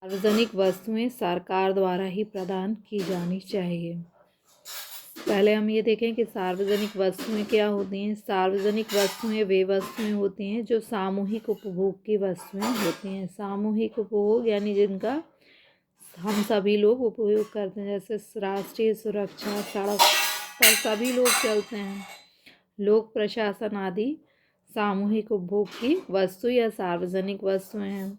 सार्वजनिक वस्तुएं सरकार द्वारा ही प्रदान की जानी चाहिए। पहले हम ये देखें कि सार्वजनिक वस्तुएं क्या होती हैं। सार्वजनिक वस्तुएं वे वस्तुएं होती हैं जो सामूहिक उपभोग की वस्तुएं होती हैं। सामूहिक उपभोग यानी जिनका हम सभी लोग उपयोग करते हैं, जैसे राष्ट्रीय सुरक्षा, सड़क पर सभी लोग चलते हैं, लोक प्रशासन आदि सामूहिक उपभोग की वस्तु या सार्वजनिक वस्तुएं हैं।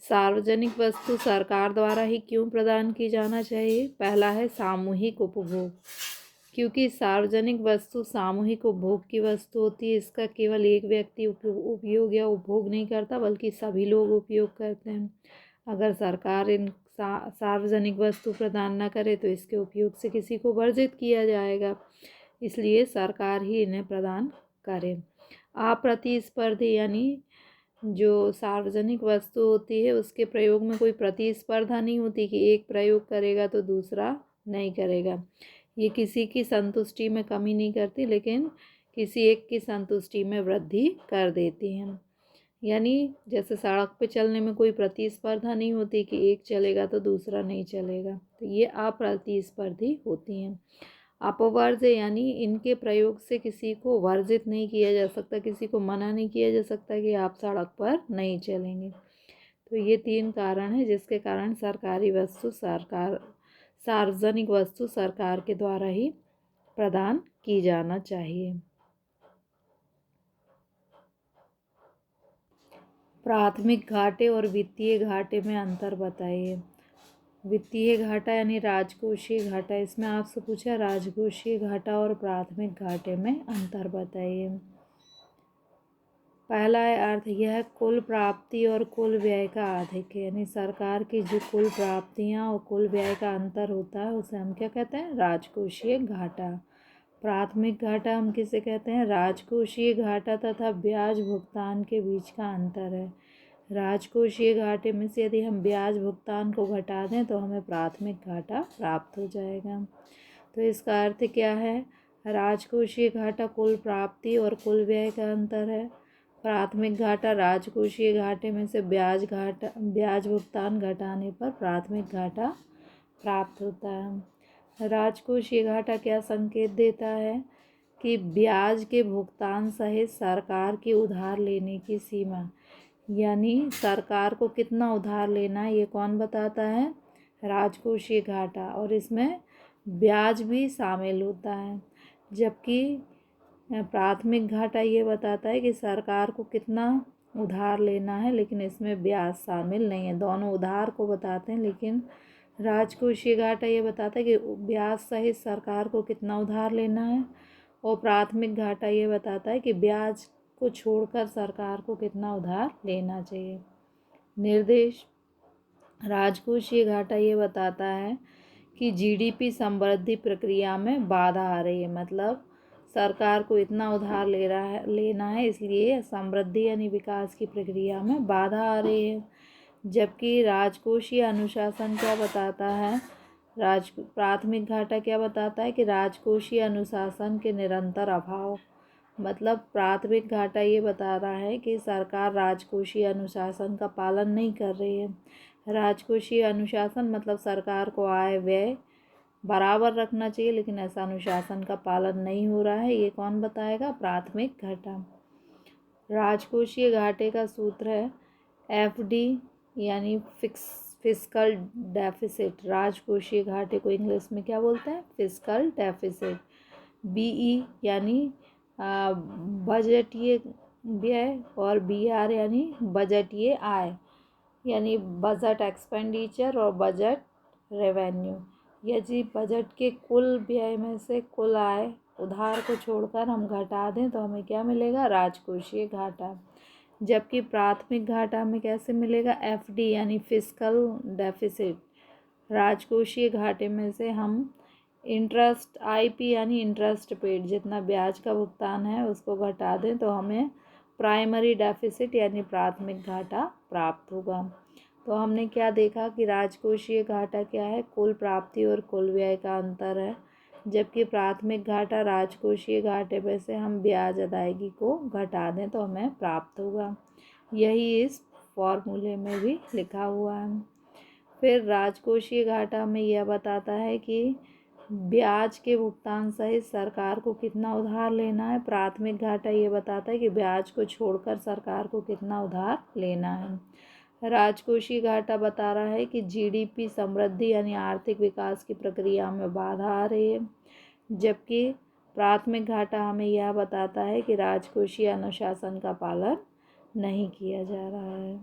सार्वजनिक वस्तु सरकार द्वारा ही क्यों प्रदान की जाना चाहिए? पहला है सामूहिक उपभोग, क्योंकि सार्वजनिक वस्तु सामूहिक उपभोग की वस्तु होती है। इसका केवल एक व्यक्ति उपयोग या उपभोग नहीं करता, बल्कि सभी लोग उपयोग करते हैं। अगर सरकार इन सार्वजनिक वस्तु प्रदान न करे तो इसके उपयोग से किसी को वर्जित किया जाएगा, इसलिए सरकार ही इन्हें प्रदान करे। अप्रतिस्पर्धी यानी जो सार्वजनिक वस्तु होती है उसके प्रयोग में कोई प्रतिस्पर्धा नहीं होती कि एक प्रयोग करेगा तो दूसरा नहीं करेगा। ये किसी की संतुष्टि में कमी नहीं करती, लेकिन किसी एक की संतुष्टि में वृद्धि कर देती हैं। यानी जैसे सड़क पे चलने में कोई प्रतिस्पर्धा नहीं होती कि एक चलेगा तो दूसरा नहीं चलेगा, तो ये अप्रतिस्पर्धी होती हैं। अपवर्ज्य यानी इनके प्रयोग से किसी को वर्जित नहीं किया जा सकता, किसी को मना नहीं किया जा सकता कि आप सड़क पर नहीं चलेंगे। तो ये 3 कारण हैं जिसके कारण सार्वजनिक वस्तु सरकार के द्वारा ही प्रदान की जाना चाहिए। प्राथमिक घाटे और वित्तीय घाटे में अंतर बताइए। वित्तीय घाटा यानी राजकोषीय घाटा, इसमें आपसे पूछा राजकोषीय घाटा और प्राथमिक घाटे में अंतर बताइए। पहला है अर्थ, यह कुल प्राप्ति और कुल व्यय का आधिक्य, यानी सरकार की जो कुल प्राप्तियां और कुल व्यय का अंतर होता है उसे हम क्या कहते हैं? राजकोषीय घाटा। प्राथमिक घाटा हम किसे कहते हैं? राजकोषीय घाटा तथा ब्याज भुगतान के बीच का अंतर है। राजकोषीय घाटे में से यदि हम ब्याज भुगतान को घटा दें तो हमें प्राथमिक घाटा प्राप्त हो जाएगा। तो इसका अर्थ क्या है? राजकोषीय घाटा कुल प्राप्ति और कुल व्यय का अंतर है। प्राथमिक घाटा राजकोषीय घाटे में से ब्याज भुगतान घटाने पर प्राथमिक घाटा प्राप्त होता है। राजकोषीय घाटा क्या संकेत देता है? कि ब्याज के भुगतान सहित सरकार की उधार लेने की सीमा, यानी सरकार को कितना उधार लेना है ये कौन बताता है? राजकोषीय घाटा, और इसमें ब्याज भी शामिल होता है। जबकि प्राथमिक घाटा ये बताता है कि सरकार को कितना उधार लेना है, लेकिन इसमें ब्याज शामिल नहीं है। दोनों उधार को बताते हैं, लेकिन राजकोषीय घाटा ये बताता है कि ब्याज सहित सरकार को कितना उधार लेना है, और प्राथमिक घाटा ये बताता है कि ब्याज को छोड़कर सरकार को कितना उधार लेना चाहिए। निर्देश, राजकोषीय घाटा ये बताता है कि जीडीपी समृद्धि प्रक्रिया में बाधा आ रही है, मतलब सरकार को इतना उधार लेना है, इसलिए समृद्धि यानी विकास की प्रक्रिया में बाधा आ रही है। जबकि राजकोषीय अनुशासन क्या बताता है? प्राथमिक घाटा क्या बताता है? कि राजकोषीय अनुशासन के निरंतर अभाव, मतलब प्राथमिक घाटा ये बता रहा है कि सरकार राजकोषीय अनुशासन का पालन नहीं कर रही है। राजकोषीय अनुशासन मतलब सरकार को आय व्यय बराबर रखना चाहिए, लेकिन ऐसा अनुशासन का पालन नहीं हो रहा है, ये कौन बताएगा? प्राथमिक घाटा। राजकोषीय घाटे का सूत्र है एफडी यानी फिस्कल डेफिसिट। राजकोषीय घाटे को इंग्लिश में क्या बोलते हैं? Fiscal deficit. बीई यानी बजटीय व्यय, और बीआर यानी बजटीय आय, यानी बजट एक्सपेंडिचर और बजट रेवेन्यू। यदि बजट के कुल व्यय में से कुल आय उधार को छोड़कर हम घटा दें तो हमें क्या मिलेगा? राजकोषीय घाटा। जबकि प्राथमिक घाटा में कैसे मिलेगा? एफडी यानी फिस्कल डेफिसिट। राजकोषीय घाटे में से हम इंटरेस्ट आईपी यानी इंटरेस्ट पेड, जितना ब्याज का भुगतान है उसको घटा दें तो हमें प्राइमरी डेफिसिट यानी प्राथमिक घाटा प्राप्त होगा। तो हमने क्या देखा कि राजकोषीय घाटा क्या है? कुल प्राप्ति और कुल व्यय का अंतर है। जबकि प्राथमिक घाटा राजकोषीय घाटे में से हम ब्याज अदायगी को घटा दें तो हमें प्राप्त होगा। यही इस फॉर्मूले में भी लिखा हुआ है। फिर राजकोषीय घाटा हमें यह बताता है कि ब्याज के भुगतान सहित सरकार को कितना उधार लेना है। प्राथमिक घाटा ये बताता है कि ब्याज को छोड़कर सरकार को कितना उधार लेना है। राजकोषीय घाटा बता रहा है कि जीडीपी समृद्धि यानी आर्थिक विकास की प्रक्रिया में बाधा आ रही है, जबकि प्राथमिक घाटा हमें यह बताता है कि राजकोषीय अनुशासन का पालन नहीं किया जा रहा है।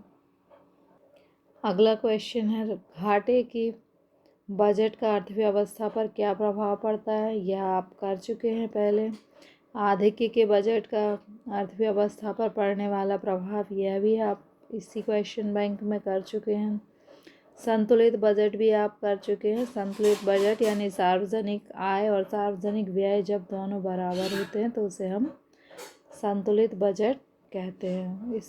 अगला क्वेश्चन है, घाटे की बजट का अर्थव्यवस्था पर क्या प्रभाव पड़ता है। यह आप कर चुके हैं पहले। आधिक्य के बजट का अर्थव्यवस्था पर पड़ने वाला प्रभाव, यह भी आप इसी क्वेश्चन बैंक में कर चुके हैं। संतुलित बजट भी आप कर चुके हैं। संतुलित बजट यानी सार्वजनिक आय और सार्वजनिक व्यय जब दोनों बराबर होते हैं तो उसे हम संतुलित बजट कहते हैं।